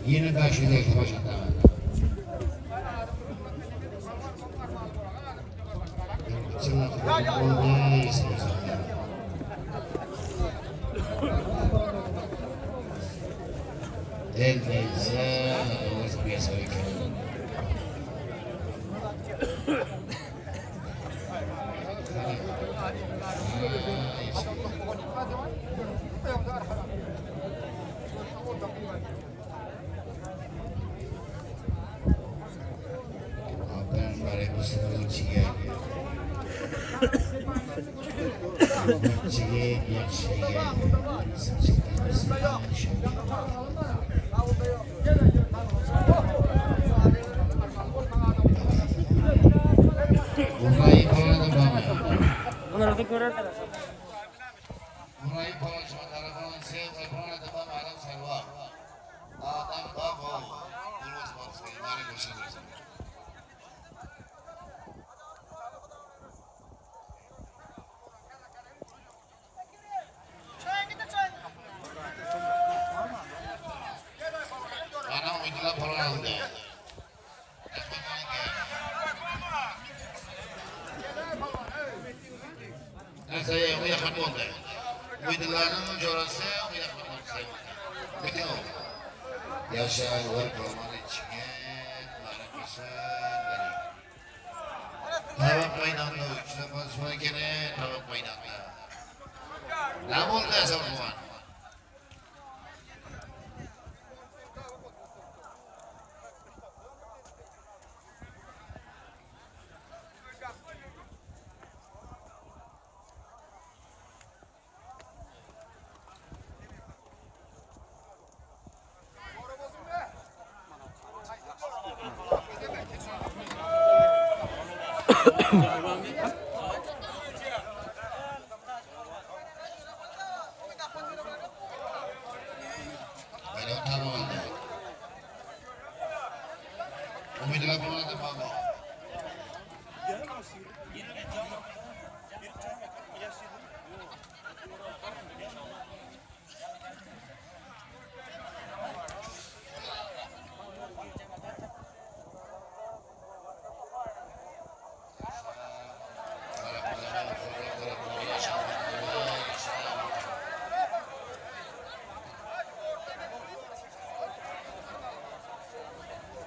Yeni karşıdaki başında. Elbise, nasıl bir yasa Bunlar da görürler. Burayı paylaşmaları falan sevdi. Burada da bana aram sarva. Adam bak o. Bulmaz bazı kelimeleri koşuyoruz. Bana uydular falan aldı. Saya yakın oldu. Uyduların corası yakın oldu. Peki o. Yaşar var kalman içine. Harekesi. Tavuk oynandı. İşte konuşma gene tavuk oynandı. Ne oldu ya zaman? Böyle tamam oldu. Umutla bana da baba.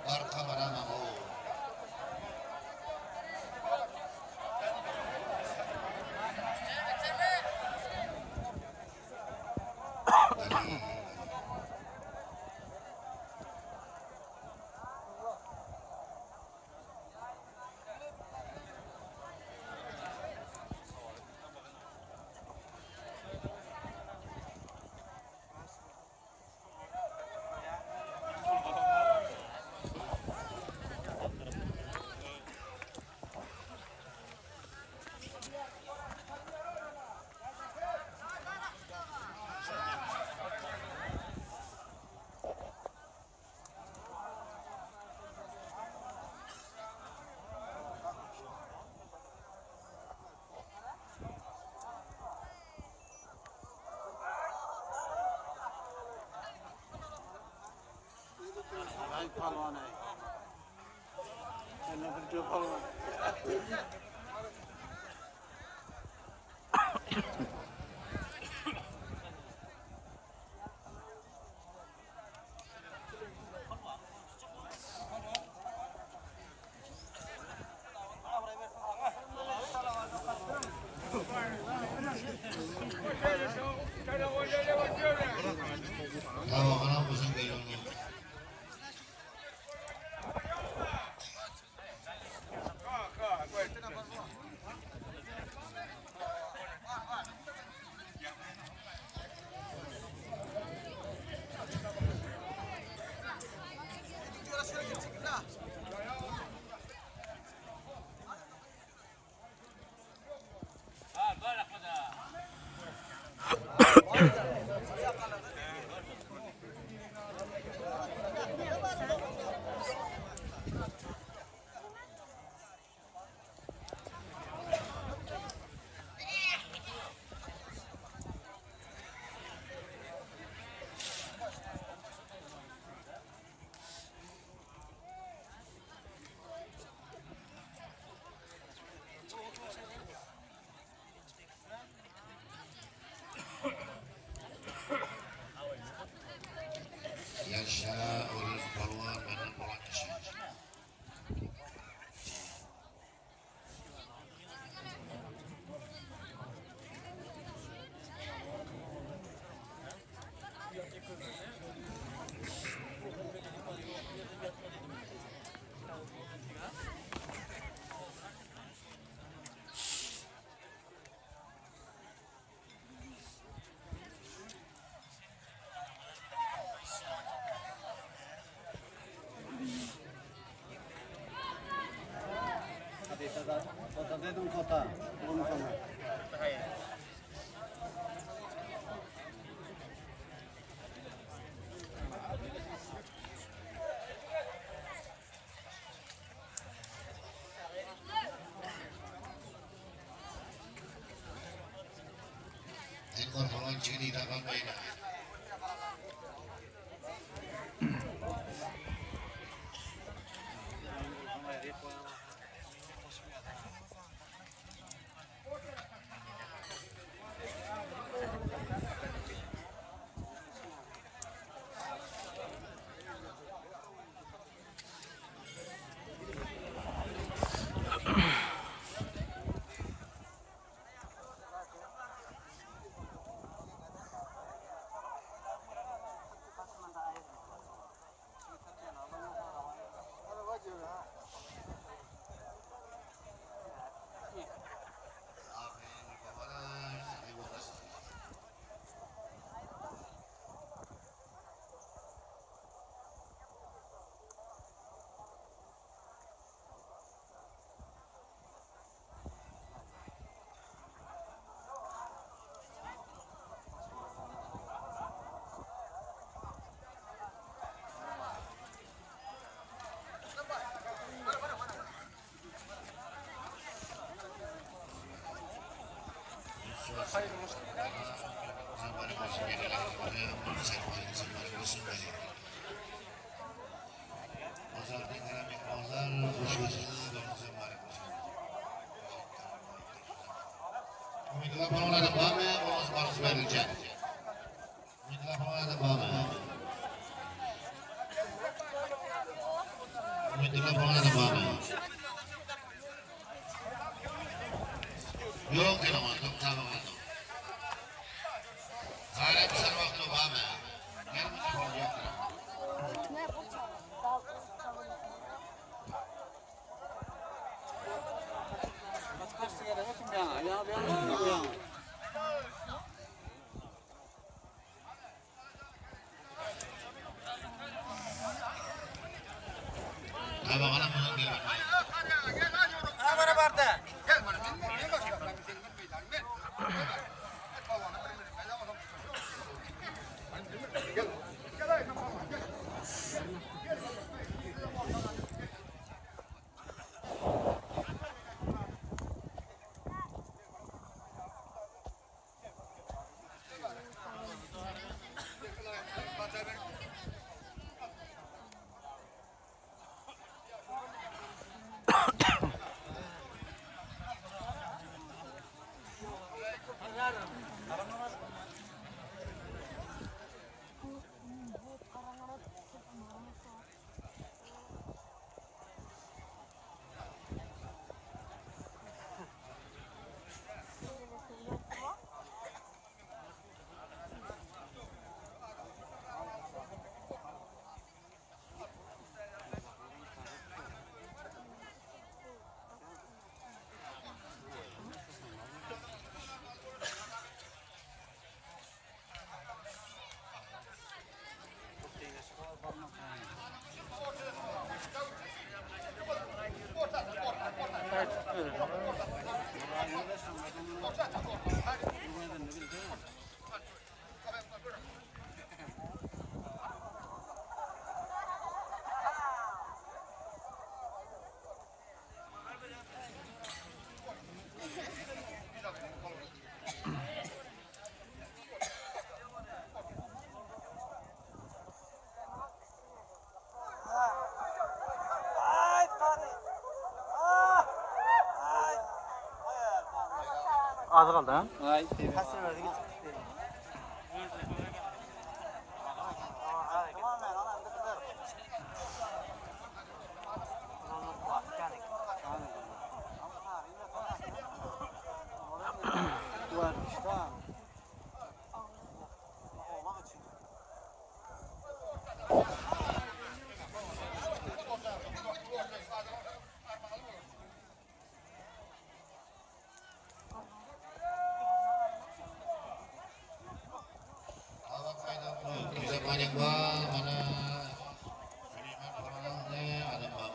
Arka bana mı? पहलवान है पहलवान Tamam anam uzun geliyor. Dedim kota. Bunu sana. Ekor falan çiğni kalmayın. Mikrofona da bağlı, o barış verilecek. Mikrofona da bağlı. Mikrofona da bağlı. Yok dinamadım, tamam. Hala bir şey vakti bağlı. Gel mikrofon yok. Kaç sigara bakayım ya. Ya bir an ya. Tamam, ana bunu gel. Ha bana vardı. Az kaldı ha? Ay. Hasır verdi git. Bisa banyak bang, mana Suliman Farahnya ada bang.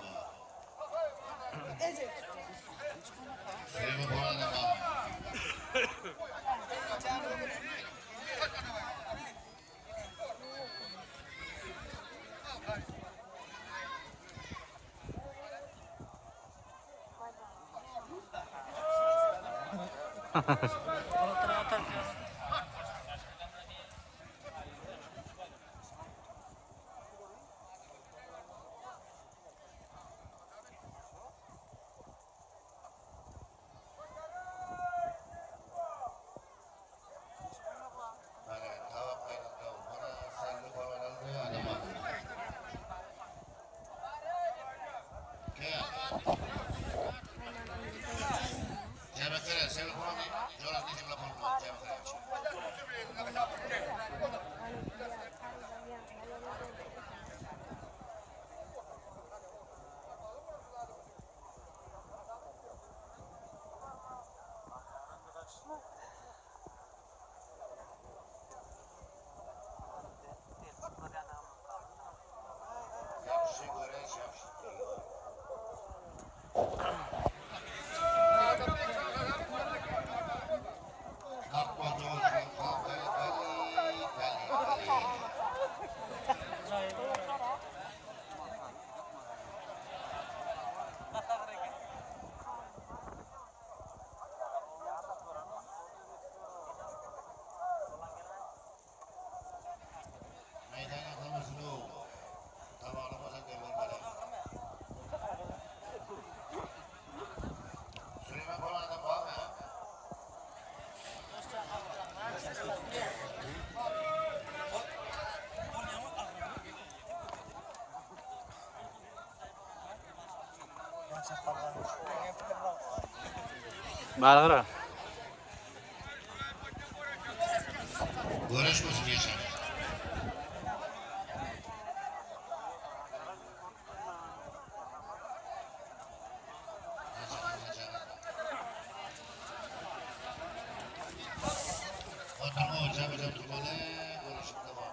Bağırır. Uğraşmasın yaşam. Oturma hocam durmalı. Uğraşıp da var.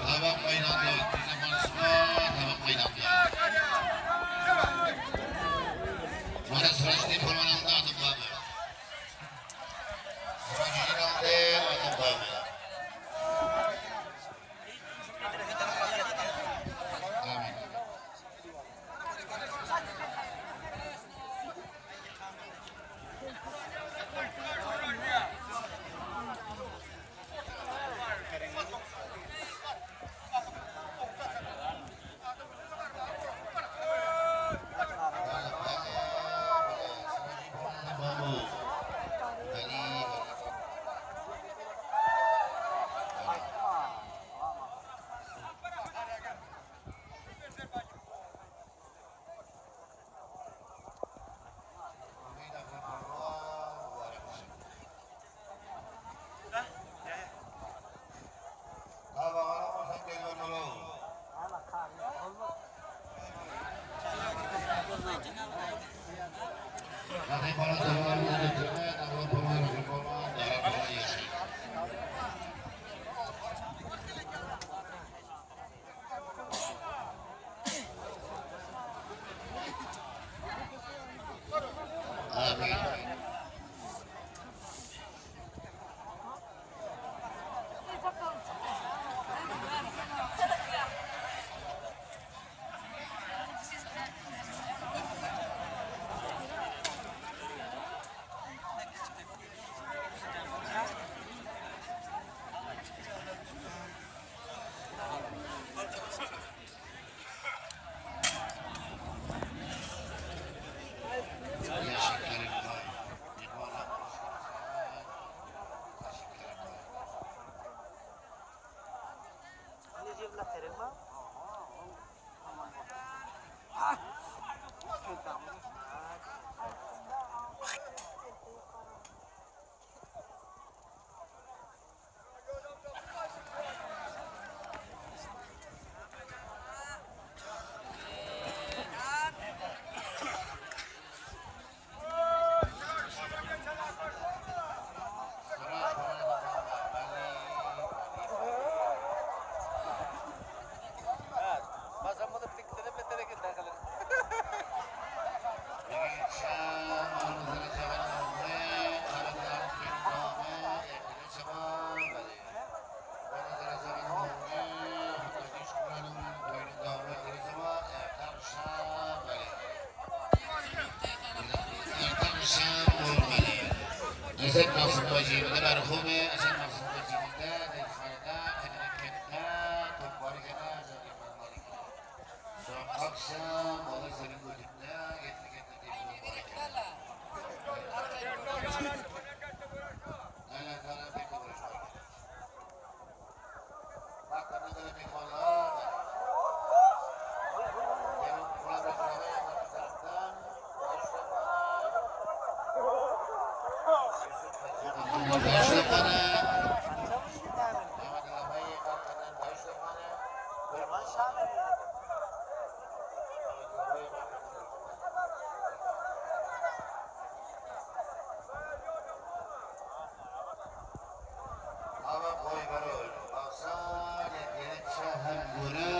Tabak kaynandı. Bize konuşma. Tabak kaynandı. Bana sıracı değil forman aldı adım abi. Sıracı aldı adım abi. Amin. Amin. Asal maksud wajibnya marhumnya, asal maksud wajibnya dari farda, dari kita, tumpari kita, jadi malam. Soal paksa, boleh sering wajibnya, kita di rumah. Kalau itu bersama. Bahkan kalau di kolam, yang pulang bersama yang berkaitan, Awak boy baru, bangsa yang tidak saham guna.